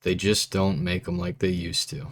They just don't make them like they used to.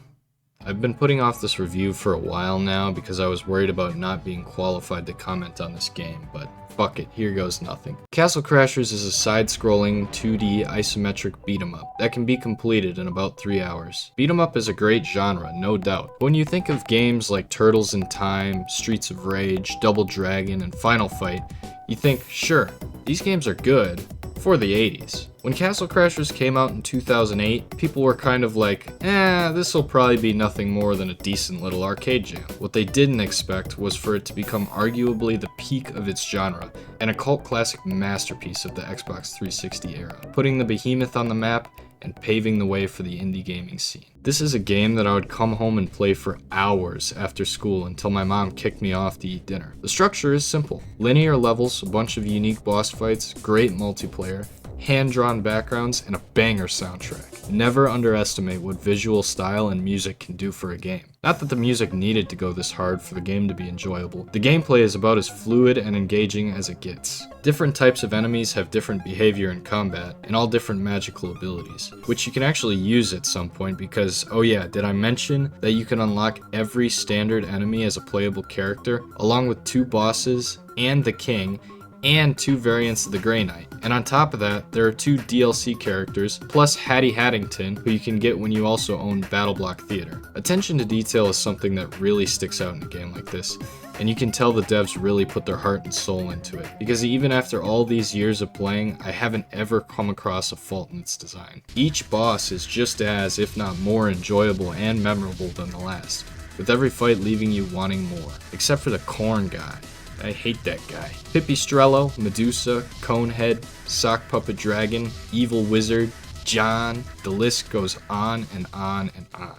I've been putting off this review for a while now because I was worried about not being qualified to comment on this game, but fuck it, here goes nothing. Castle Crashers is a side-scrolling 2D isometric beat-em-up that can be completed in about 3 hours. Beat-em-up is a great genre, no doubt. But when you think of games like Turtles in Time, Streets of Rage, Double Dragon, and Final Fight, you think, sure, these games are good for the 80s. When Castle Crashers came out in 2008, people were kind of like, this'll probably be nothing more than a decent little arcade jam. What they didn't expect was for it to become arguably the peak of its genre, and a cult classic masterpiece of the Xbox 360 era, putting the behemoth on the map and paving the way for the indie gaming scene. This is a game that I would come home and play for hours after school until my mom kicked me off to eat dinner. The structure is simple. Linear levels, a bunch of unique boss fights, great multiplayer, hand-drawn backgrounds, and a banger soundtrack. Never underestimate what visual style and music can do for a game. Not that the music needed to go this hard for the game to be enjoyable. The gameplay is about as fluid and engaging as it gets. Different types of enemies have different behavior in combat, and all different magical abilities, which you can actually use at some point because, oh yeah, did I mention that you can unlock every standard enemy as a playable character, along with 2 bosses and the king, and 2 variants of the Grey Knight. And on top of that, there are 2 DLC characters, plus Hattie Haddington, who you can get when you also own BattleBlock Theater. Attention to detail is something that really sticks out in a game like this, and you can tell the devs really put their heart and soul into it, because even after all these years of playing, I haven't ever come across a fault in its design. Each boss is just as, if not more, enjoyable and memorable than the last, with every fight leaving you wanting more, except for the corn guy. I hate that guy. Pipistrello, Medusa, Conehead, Sock Puppet Dragon, Evil Wizard, John, the list goes on and on and on.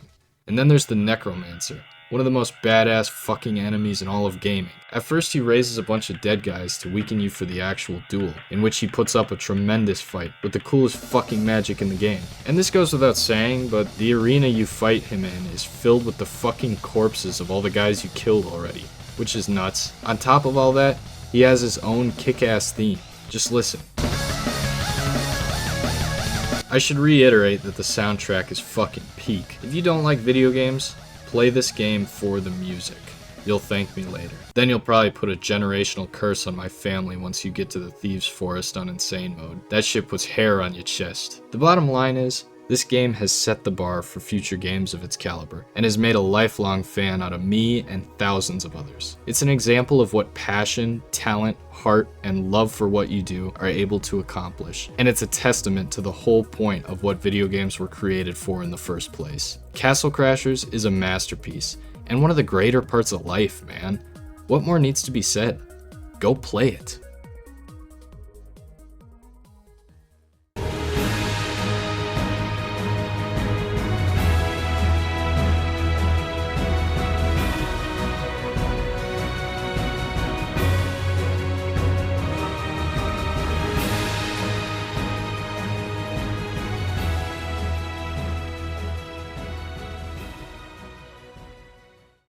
And then there's the Necromancer, one of the most badass fucking enemies in all of gaming. At first he raises a bunch of dead guys to weaken you for the actual duel, in which he puts up a tremendous fight with the coolest fucking magic in the game. And this goes without saying, but the arena you fight him in is filled with the fucking corpses of all the guys you killed already, which is nuts. On top of all that, he has his own kick-ass theme. Just listen. I should reiterate that the soundtrack is fucking peak. If you don't like video games, play this game for the music. You'll thank me later. Then you'll probably put a generational curse on my family once you get to the Thieves Forest on insane mode. That shit puts hair on your chest. The bottom line is, this game has set the bar for future games of its caliber, and has made a lifelong fan out of me and thousands of others. It's an example of what passion, talent, heart, and love for what you do are able to accomplish, and it's a testament to the whole point of what video games were created for in the first place. Castle Crashers is a masterpiece, and one of the greater parts of life, man. What more needs to be said? Go play it.